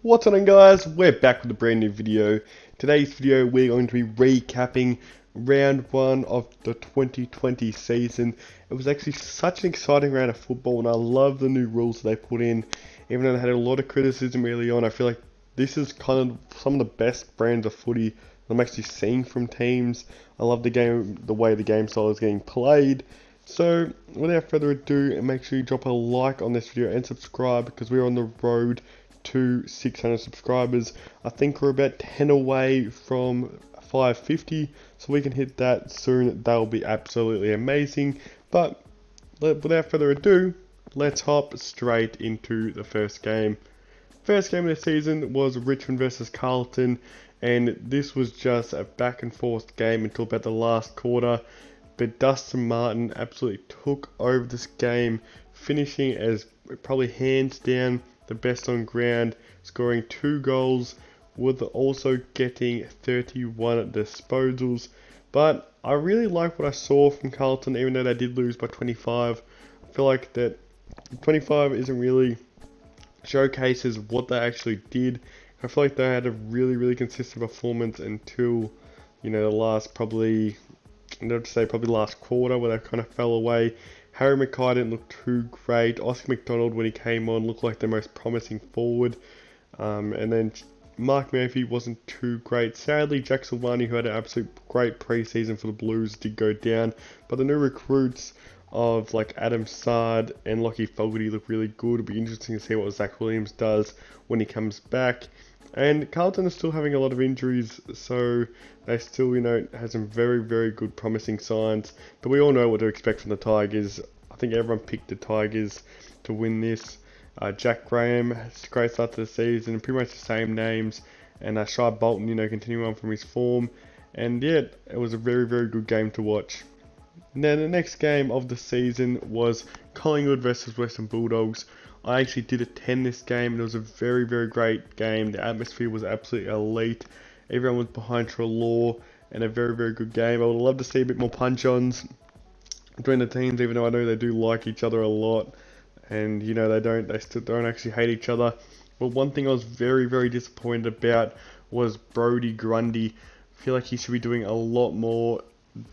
What's on guys? We're back with a brand new video. Today's video we're going to be recapping round 1 of the 2020 season. It was actually such an exciting round of football and I love the new rules that they put in. Even though they had a lot of criticism early on, I feel like this is kind of some of the best brands of footy I'm actually seeing from teams. I love the way the game style is getting played. So without further ado, make sure you drop a like on this video and subscribe because we're on the road to 600 subscribers. I think we're about 10 away from 550, so we can hit that soon. That will be absolutely amazing. But without further ado, let's hop straight into the first game. First game of the season was Richmond versus Carlton, and this was just a back and forth game until about the last quarter. But Dustin Martin absolutely took over this game, finishing as probably hands down the best on ground, scoring 2 goals with also getting 31 disposals. But I really like what I saw from Carlton, even though they did lose by 25. I feel like that 25 isn't really showcases what they actually did. I feel like they had a really consistent performance until, you know, the last probably last quarter where they kind of fell away. Harry Mackay didn't look too great. Oscar McDonald, when he came on, looked like the most promising forward. And then Mark Murphy wasn't too great. Sadly, Jack Silvani, who had an absolute great preseason for the Blues, did go down. But the new recruits of like Adam Sard and Lockie Fogarty look really good. It'll be interesting to see what Zach Williams does when he comes back. And Carlton is still having a lot of injuries, so they still, you know, have some very good promising signs. But we all know what to expect from the Tigers. I think everyone picked the Tigers to win this. Jack Graham has a great start to the season, pretty much the same names. And Shai Bolton, you know, continuing on from his form. And yeah, it was a very good game to watch. Now the next game of the season was Collingwood versus Western Bulldogs. I actually did attend this game and it was a very great game. The atmosphere was absolutely elite. Everyone was behind Trelaw and a very good game. I would love to see a bit more punch-ons between the teams, even though I know they do like each other a lot. And you know, they still don't actually hate each other. But one thing I was very disappointed about was Brody Grundy. I feel like he should be doing a lot more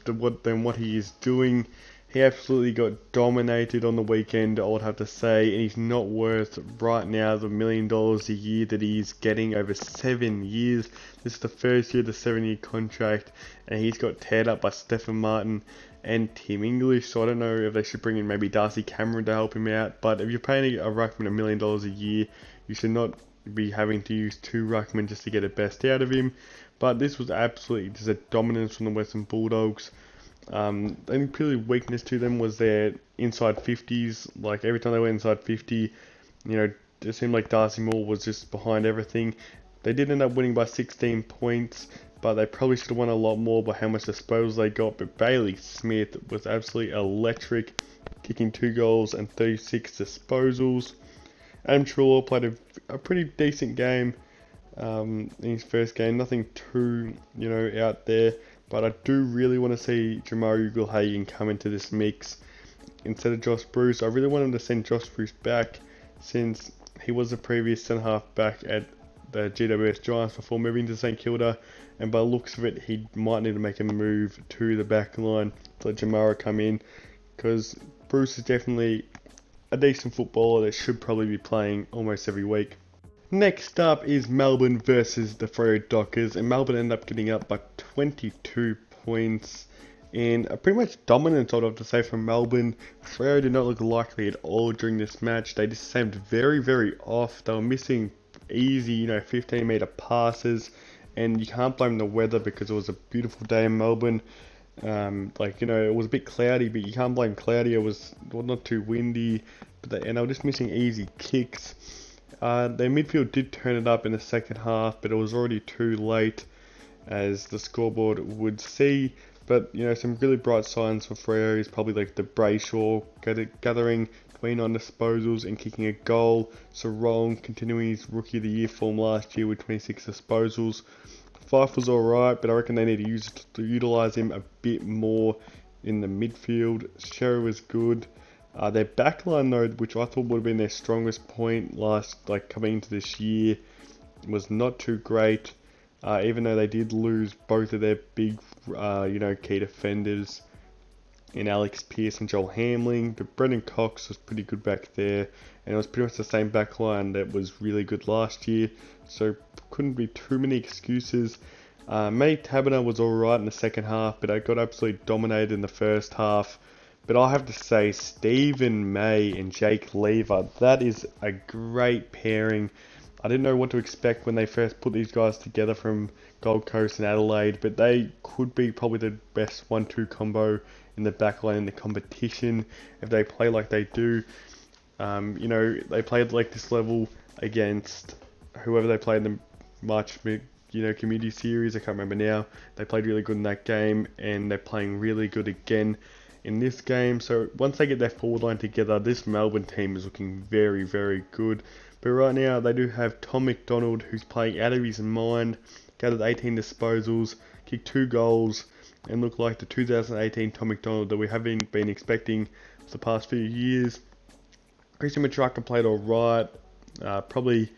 than what he is doing. He absolutely got dominated on the weekend, I would have to say, and he's not worth right now the $1 million a year that he's getting over 7 years. This is the first year of the 7-year contract, and he's got teared up by Stephen Martin and Tim English, so I don't know if they should bring in maybe Darcy Cameron to help him out. But if you're paying a ruckman $1 million a year, you should not be having to use 2 ruckmen just to get the best out of him. But this was absolutely just a dominance from the Western Bulldogs. The only purely weakness to them was their inside 50s. Like every time they went inside 50, you know, it seemed like Darcy Moore was just behind everything. They did end up winning by 16 points, but they probably should have won a lot more by how much disposals they got. But Bailey Smith was absolutely electric, kicking 2 goals and 36 disposals. Adam Trelaw played a pretty decent game in his first game. Nothing too, you know, out there. But I do really want to see Jamarra Ugle-Hagan come into this mix instead of Josh Bruce. I really want him to send Josh Bruce back since he was the previous centre-half back at the GWS Giants before moving to St Kilda. And by the looks of it, he might need to make a move to the back line to let Jamarra come in. Because Bruce is definitely a decent footballer that should probably be playing almost every week. Next up is Melbourne versus the Freo Dockers, and Melbourne ended up getting up by 22 points in a pretty much dominance, I'd have to say, from Melbourne. Freo did not look likely at all during this match. They just seemed very off. They were missing easy, you know, 15-meter passes, and you can't blame the weather because it was a beautiful day in Melbourne. Like, you know, it was a bit cloudy, but you can't blame cloudy. It was not too windy, and they were just missing easy kicks. Their midfield did turn it up in the second half, but it was already too late, as the scoreboard would see. But, you know, some really bright signs for Freo is probably like the Brayshaw gathering 29 disposals and kicking a goal. Sarong continuing his Rookie of the Year form last year with 26 disposals. Fife was alright, but I reckon they need to utilise him a bit more in the midfield. Sherry was good. Their backline though, which I thought would have been their strongest point coming into this year, was not too great, even though they did lose both of their big, key defenders in Alex Pearce and Joel Hamling. But Brendan Cox was pretty good back there, and it was pretty much the same back line that was really good last year, so couldn't be too many excuses. Matty Taberner was alright in the second half, but I got absolutely dominated in the first half. But I have to say, Stephen May and Jake Lever, that is a great pairing. I didn't know what to expect when they first put these guys together from Gold Coast and Adelaide, but they could be probably the best 1-2 combo in the backline in the competition if they play like they do. They played like this level against whoever they played in the March Community Series. I can't remember now. They played really good in that game, and they're playing really good again in this game. So once they get their forward line together, this Melbourne team is looking very, very good. But right now they do have Tom McDonald, who's playing out of his mind, gathered 18 disposals, kicked 2 goals, and looked like the 2018 Tom McDonald that we haven't been expecting for the past few years. Christian Matraka played alright, probably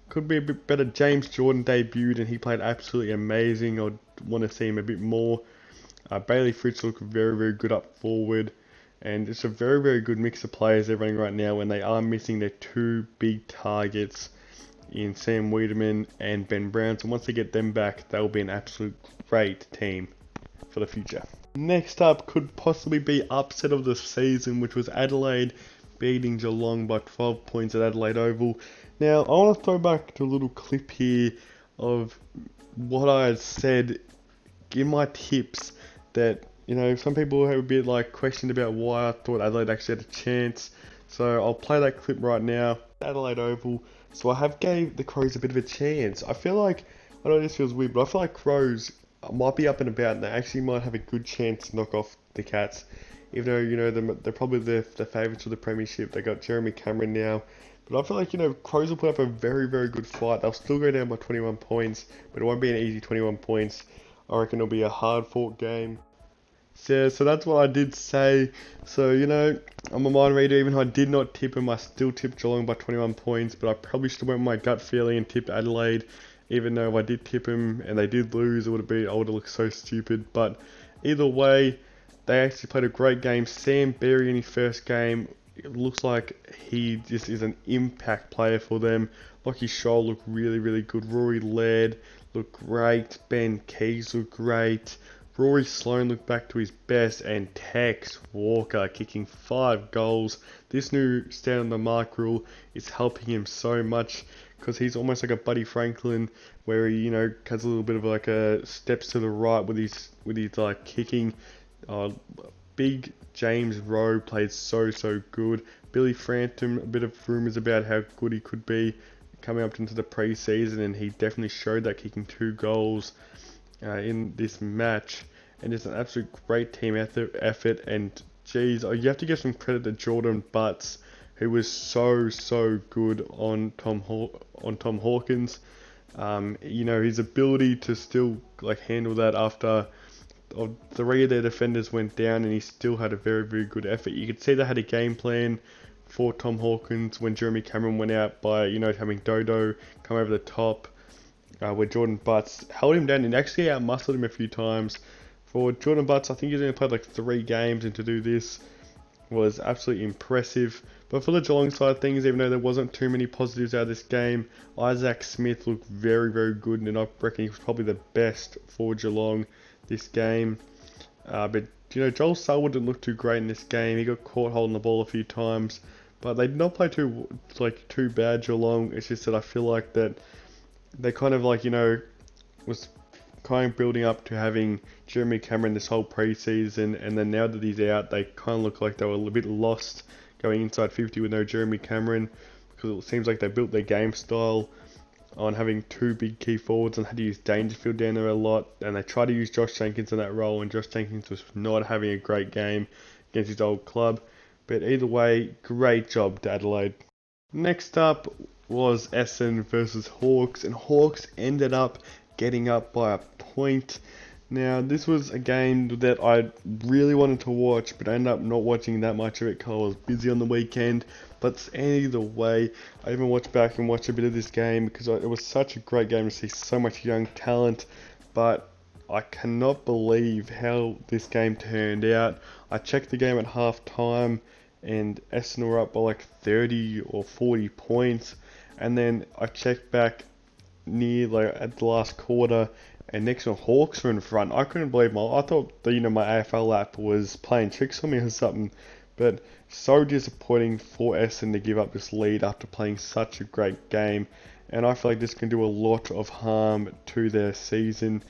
could be a bit better. James Jordan debuted and he played absolutely amazing. I'd want to see him a bit more. Bailey Fritz looked very, very good up forward, and it's a very, very good mix of players they're running right now, when they are missing their 2 big targets in Sam Wiedemann and Ben Brown. So once they get them back, they'll be an absolute great team for the future. Next up could possibly be upset of the season, which was Adelaide beating Geelong by 12 points at Adelaide Oval. Now, I want to throw back to a little clip here of what I had said in my tips, that, some people have a bit questioned about why I thought Adelaide actually had a chance. So I'll play that clip right now. Adelaide Oval. So I have gave the Crows a bit of a chance. I feel like, I know this feels weird, but I feel like Crows might be up and about, and they actually might have a good chance to knock off the Cats. Even though, they're probably the favourites for the premiership. They got Jeremy Cameron now. But I feel like, Crows will put up a very, very good fight. They'll still go down by 21 points, but it won't be an easy 21 points. I reckon it'll be a hard-fought game. So that's what I did say. So, I'm a mind reader. Even though I did not tip them, I still tipped Geelong by 21 points. But I probably should have went with my gut feeling and tipped Adelaide. Even though if I did tip them and they did lose, I would have looked so stupid. But either way, they actually played a great game. Sam Berry in his first game, it looks like he just is an impact player for them. Lockie Scholl looked really, really good. Rory Laird looked great. Ben Keys looked great. Rory Sloane looked back to his best, and Tex Walker kicking 5 goals. This new stand on the mark rule is helping him so much, because he's almost like a Buddy Franklin, where he, has a little bit of a steps to the right with his kicking. Big James Rowe played so good. Billy Frampton, a bit of rumours about how good he could be coming up into the pre-season, and he definitely showed that, kicking 2 goals in this match. And it's an absolute great team effort, and geez, you have to give some credit to Jordan Butts, who was so good on Tom Hawkins. His ability to still handle that after 3 of their defenders went down, and he still had a very, very good effort. You could see they had a game plan for Tom Hawkins when Jeremy Cameron went out by having Dodo come over the top, where Jordan Butts held him down and actually outmuscled him a few times. For Jordan Butts, I think he's only played 3 games, and to do this was absolutely impressive. But for the Geelong side of things, even though there wasn't too many positives out of this game, Isaac Smith looked very, very good, and I reckon he was probably the best for Geelong this game. But Joel Selwood didn't look too great in this game. He got caught holding the ball a few times, but they did not play too bad, Geelong. It's just that I feel like that they kind of was kind of building up to having Jeremy Cameron this whole pre-season, and then now that he's out, they kind of look like they were a bit lost going inside 50 with no Jeremy Cameron, because it seems like they built their game style on having 2 big key forwards and had to use Dangerfield down there a lot, and they tried to use Josh Jenkins in that role, and Josh Jenkins was not having a great game against his old club. But either way, great job to Adelaide. Next up was Essendon versus Hawks, and Hawks ended up getting up by a point. Now, this was a game that I really wanted to watch, but I ended up not watching that much of it because I was busy on the weekend. But either way, I even watched back and watched a bit of this game because it was such a great game to see so much young talent. But I cannot believe how this game turned out. I checked the game at half time and Essendon were up by like 30 or 40 points. And then I checked back near like at the last quarter and next one Hawks were in front. I couldn't believe I thought that, my AFL app was playing tricks on me or something. But so disappointing for Essendon to give up this lead after playing such a great game. And I feel like this can do a lot of harm to their season,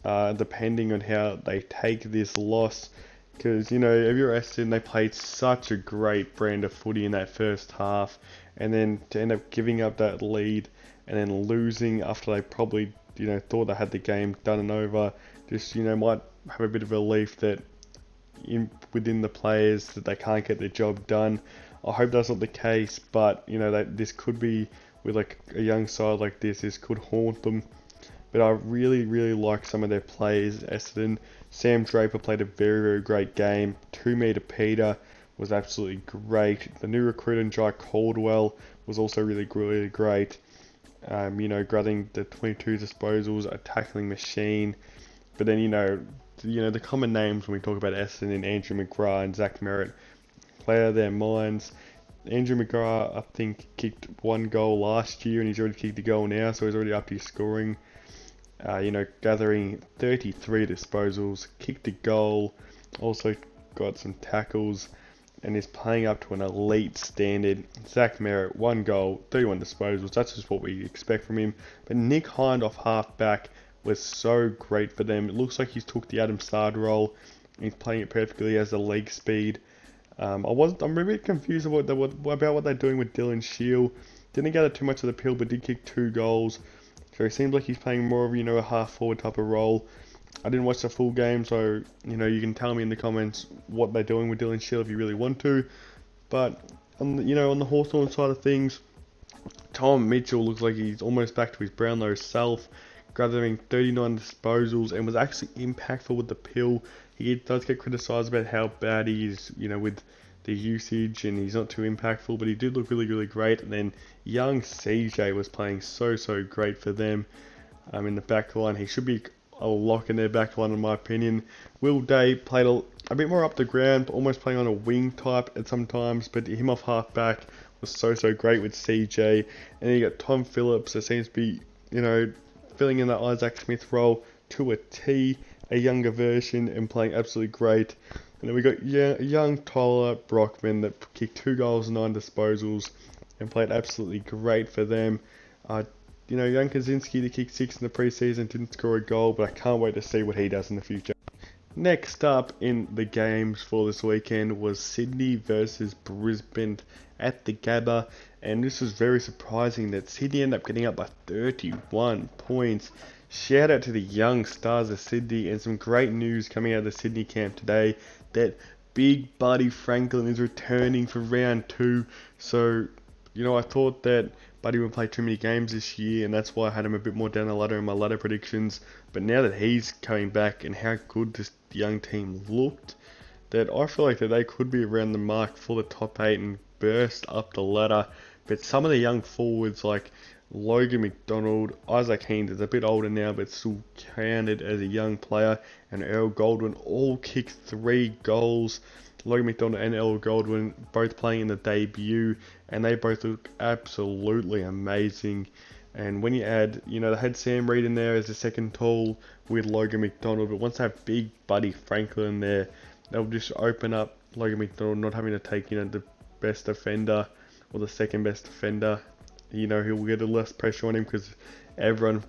depending on how they take this loss. Because, if you're Essendon, they played such a great brand of footy in that first half. And then to end up giving up that lead and then losing after they probably, thought they had the game done and over, just, might have a bit of relief that within the players that they can't get their job done. I hope that's not the case, but, this could be, with like a young side like this could haunt them. But I really, really like some of their players. Essendon, Sam Draper played a very, very great game. 2 metre Peter was absolutely great. The new recruit in Jai Caldwell was also really, really great. Grabbing the 22 disposals, a tackling machine. But then, the common names when we talk about Essendon, Andrew McGrath and Zach Merritt, play out of their minds. Andrew McGrath, I think, kicked 1 goal last year and he's already kicked a goal now, so he's already up to scoring. Gathering 33 disposals, kicked a goal, also got some tackles, and is playing up to an elite standard. Zach Merritt, 1 goal, 31 disposals, that's just what we expect from him. But Nick Hind off half-back was so great for them. It looks like he's took the Adam Sard role, he's playing it perfectly as a leg speed. I'm a bit confused about what they're doing with Dylan Shield. Didn't gather too much of the pill, but did kick 2 goals. So it seems like he's playing more of, a half-forward type of role. I didn't watch the full game, so, you can tell me in the comments what they're doing with Dylan Shield if you really want to. But, on the Hawthorn side of things, Tom Mitchell looks like he's almost back to his Brownlow self, gathering 39 disposals and was actually impactful with the pill. He does get criticised about how bad he is, with the usage, and he's not too impactful, but he did look really, really great. And then young CJ was playing so great for them in the back line. He should be a lock in their back line in my opinion. Will Day played a bit more up the ground, but almost playing on a wing type at sometimes, but him off half back was so great with CJ. And then you got Tom Phillips that seems to be, filling in that Isaac Smith role to a T, a younger version, and playing absolutely great. And then we got young Tyler Brockman that kicked 2 goals and 9 disposals and played absolutely great for them. Young Kaczynski to kick 6 in the preseason, didn't score a goal, but I can't wait to see what he does in the future. Next up in the games for this weekend was Sydney versus Brisbane at the Gaba, and this was very surprising that Sydney ended up getting up by 31 points. Shout out to the young stars of Sydney, and some great news coming out of the Sydney camp today that big Buddy Franklin is returning for round 2. So, I thought that Buddy would play too many games this year, and that's why I had him a bit more down the ladder in my ladder predictions. But now that he's coming back and how good this young team looked, that I feel like that they could be around the mark for the top 8 and burst up the ladder. But some of the young forwards like Logan McDonald, Isaac Haynes is a bit older now but still counted as a young player, and Earl Goldwyn all kicked 3 goals. Logan McDonald and Earl Goldwyn both playing in the debut, and they both look absolutely amazing. And when you add, they had Sam Reid in there as a second tall with Logan McDonald, but once they have big Buddy Franklin there, they'll just open up Logan McDonald not having to take, the best defender or the second best defender. He'll get a less pressure on him because everyone,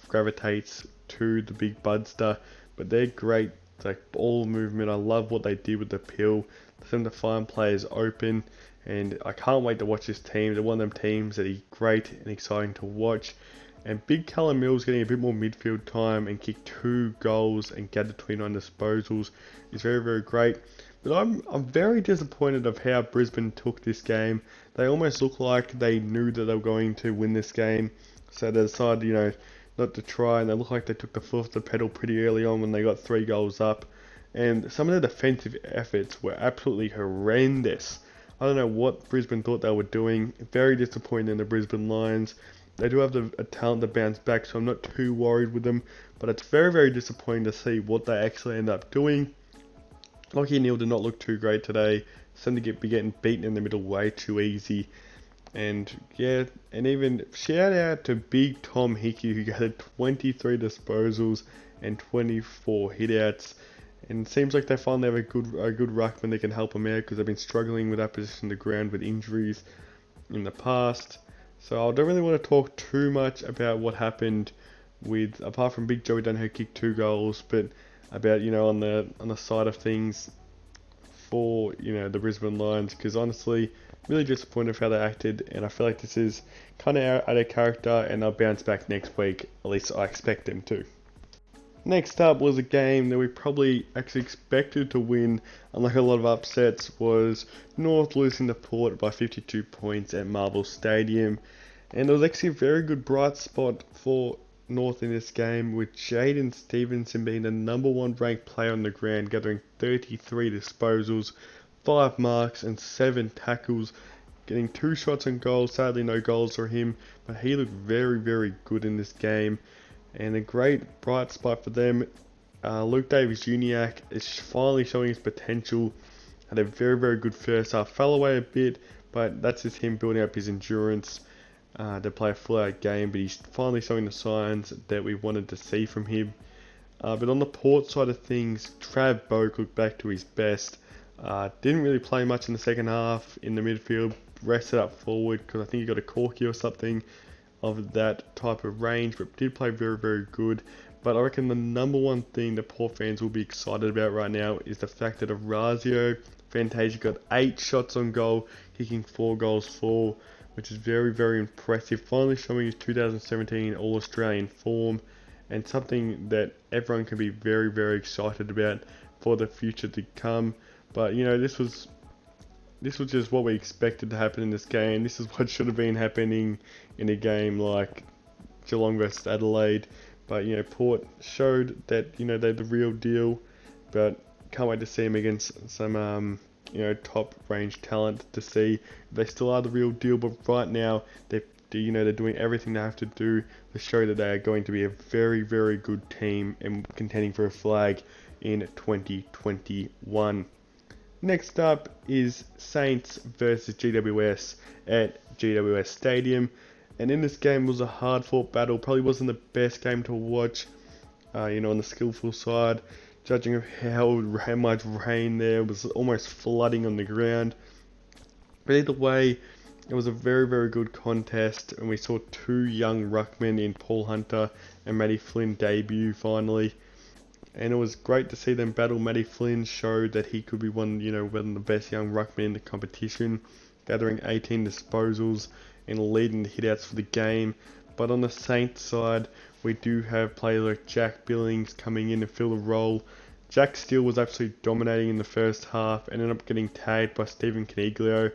gravitates to the big Budster. But they're great, like ball movement. I love what they did with the pill. For them to find players open, and I can't wait to watch this team. They're one of them teams that are great and exciting to watch. And big Callum Mills getting a bit more midfield time and kicked 2 goals and gathered 29 disposals is very, very great. But I'm very disappointed of how Brisbane took this game. They almost look like they knew that they were going to win this game, so they decided, not to try, and they look like they took the foot off the pedal pretty early on when they got 3 goals up. And some of the defensive efforts were absolutely horrendous. I don't know what Brisbane thought they were doing. Very disappointing in the Brisbane Lions. They do have a talent to bounce back, so I'm not too worried with them. But it's very, very disappointing to see what they actually end up doing. Lachie Neale did not look too great today. Seemed to be getting beaten in the middle way too easy. And yeah, and even shout out to Big Tom Hickey, who gathered 23 disposals and 24 hitouts. And it seems like they finally have a good ruckman that can help them out, because they've been struggling with that position of the ground with injuries in the past. So I don't really want to talk too much about what happened with, apart from Big Joey Dunn who kicked 2 goals, but about, you know, on the side of things for, you know, the Brisbane Lions, because honestly, really disappointed with how they acted, and I feel like this is kind of out of character, and they'll bounce back next week. At least I expect them to. Next up was a game that we probably actually expected to win, unlike a lot of upsets, was North losing to Port by 52 points at Marvel Stadium. And it was actually a very good bright spot for North in this game, with Jaden Stevenson being the #1 ranked player on the ground, gathering 33 disposals, 5 marks and 7 tackles, getting 2 shots on goal. Sadly no goals for him, but he looked very, very good in this game. And a great bright spot for them. Luke Davis-Juniak is finally showing his potential. Had a very, very good first half. Fell away a bit, but that's just him building up his endurance to play a full-out game. But he's finally showing the signs that we wanted to see from him. But on the Port side of things, Trav Boak looked back to his best. Didn't really play much in the second half in the midfield. Rested up forward because I think he got a corky or something of that type of range, but did play very, very good. But I reckon the #1 thing that Port fans will be excited about right now is the fact that Orazio Fantasia got 8 shots on goal, kicking 4 goals for, which is very, very impressive. Finally showing his 2017 All-Australian form, and something that everyone can be very, very excited about for the future to come. But you know, this was just what we expected to happen in this game. This is what should have been happening in a game like Geelong vs Adelaide. But you know, Port showed that, you know, they're the real deal. But can't wait to see them against some you know, top range talent, to see if they still are the real deal. But right now, they're doing everything they have to do to show that they are going to be a very, very good team and contending for a flag in 2021. Next up is Saints versus GWS at Gws Stadium, and in this game was a hard-fought battle. Probably wasn't the best game to watch, you know, on the skillful side, judging of how much rain there was, almost flooding on the ground. But either way, it was a very, very good contest, and we saw 2 young ruckmen in Paul Hunter and Matty Flynn debut finally. And it was great to see them battle. Matty Flynn showed that he could be one of the best young ruckmen in the competition, gathering 18 disposals and leading the hitouts for the game. But on the Saints side, we do have players like Jack Billings coming in to fill the role. Jack Steele was absolutely dominating in the first half and ended up getting tagged by Stephen Coniglio,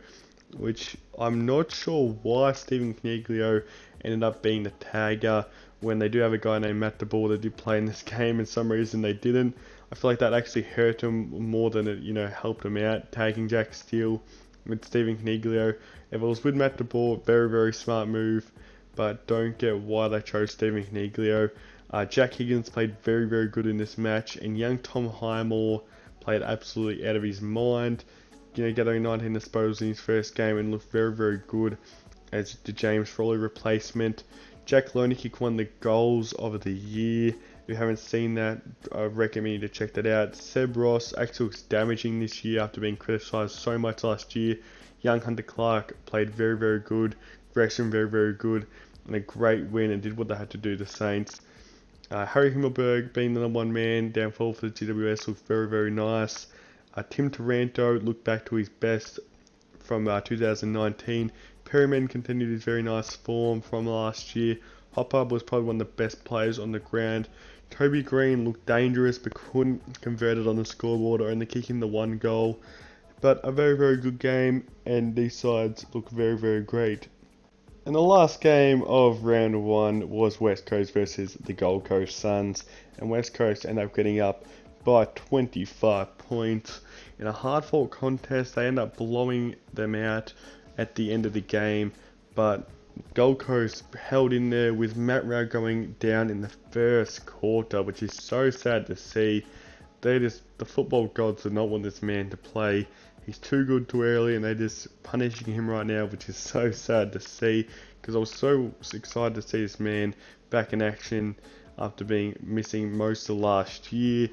which I'm not sure why Stephen Coniglio ended up being the tagger when they do have a guy named Matt DeBoer that did play in this game, and some reason they didn't. I feel like that actually hurt him more than it, helped him out, tagging Jack Steele with Stephen Coniglio. If it was with Matt DeBoer, very, very smart move, but don't get why they chose Stephen Coniglio. Jack Higgins played very, very good in this match, and young Tom Highmore played absolutely out of his mind, gathering 19 disposals in his first game and looked very, very good as the James Frawley replacement. Jack Loneykick won the goals of the year. If you haven't seen that, I recommend you to check that out. Seb Ross actually looks damaging this year after being criticised so much last year. Young Hunter Clark played very, very good. Gresham very, very good. And a great win, and did what they had to do, the Saints. Harry Himmelberg being the #1 man, downfall for the GWS, looked very, very nice. Tim Taranto looked back to his best from 2019. Perryman continued his very nice form from last year. Hopper was probably one of the best players on the ground. Toby Green looked dangerous but couldn't convert it on the scoreboard, only kicking the 1 goal. But a very, very good game, and these sides look very, very great. And the last game of round 1 was West Coast versus the Gold Coast Suns, and West Coast ended up getting up by 25 points. In a hard-fought contest, they end up blowing them out at the end of the game, but Gold Coast held in there with Matt Rao going down in the first quarter, which is so sad to see. The football gods do not want this man to play. He's too good too early, and they're just punishing him right now, which is so sad to see, because I was so excited to see this man back in action after being missing most of last year.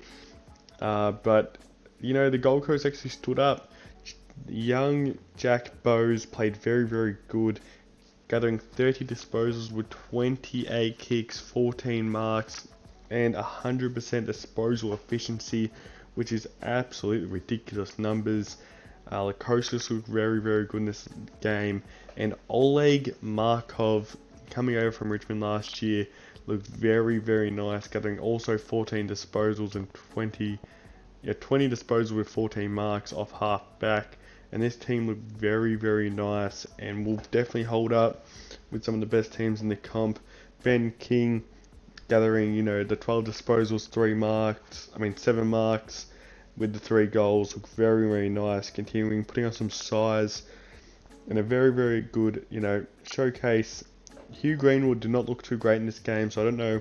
But you know, the Gold Coast actually stood up. Young Jack Bowes played very, very good, gathering 30 disposals with 28 kicks, 14 marks, and 100% disposal efficiency, which is absolutely ridiculous numbers. Lukosius looked very, very good in this game, and Oleg Markov, coming over from Richmond last year, looked very, very nice, gathering also 14 disposals and 20 disposals with 14 marks off half back. And this team looked very, very nice, and will definitely hold up with some of the best teams in the comp. Ben King gathering, you know, the 12 disposals, 7 marks with the 3 goals. Looked very, very nice, continuing putting on some size and a very, very good, you know, showcase. Hugh Greenwood did not look too great in this game, so I don't know,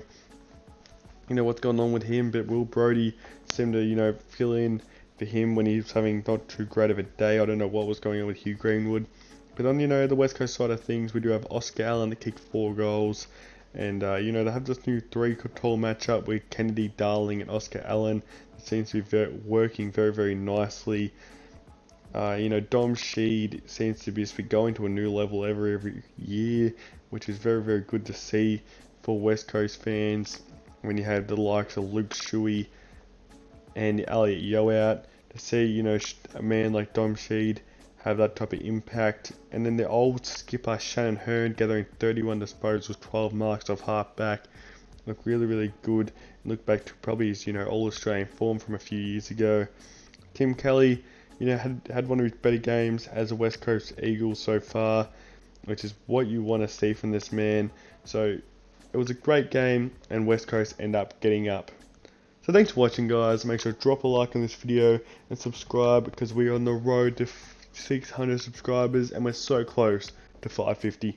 you know, what's going on with him, but Will Brody seemed to, you know, fill in for him when he was having not too great of a day. I don't know what was going on with Hugh Greenwood. But on, you know, the West Coast side of things, we do have Oscar Allen that kicked 4 goals. And, you know, they have this new 3-tall matchup with Kennedy Darling and Oscar Allen. It seems to be working very, very nicely. You know, Dom Sheed seems to be going to a new level every year, which is very, very good to see for West Coast fans. When you have the likes of Luke Shuey and Elliot Yeo out, to see, you know, a man like Dom Sheed have that type of impact. And then the old skipper Shannon Hearn gathering 31 disposals, 12 marks off half back. Look really, really good. Look back to probably his, you know, All-Australian form from a few years ago. Tim Kelly, you know, had one of his better games as a West Coast Eagle so far, which is what you want to see from this man. So it was a great game, and West Coast end up getting up. So thanks for watching, guys. Make sure to drop a like on this video and subscribe, because we are on the road to 600 subscribers, and we're so close to 550.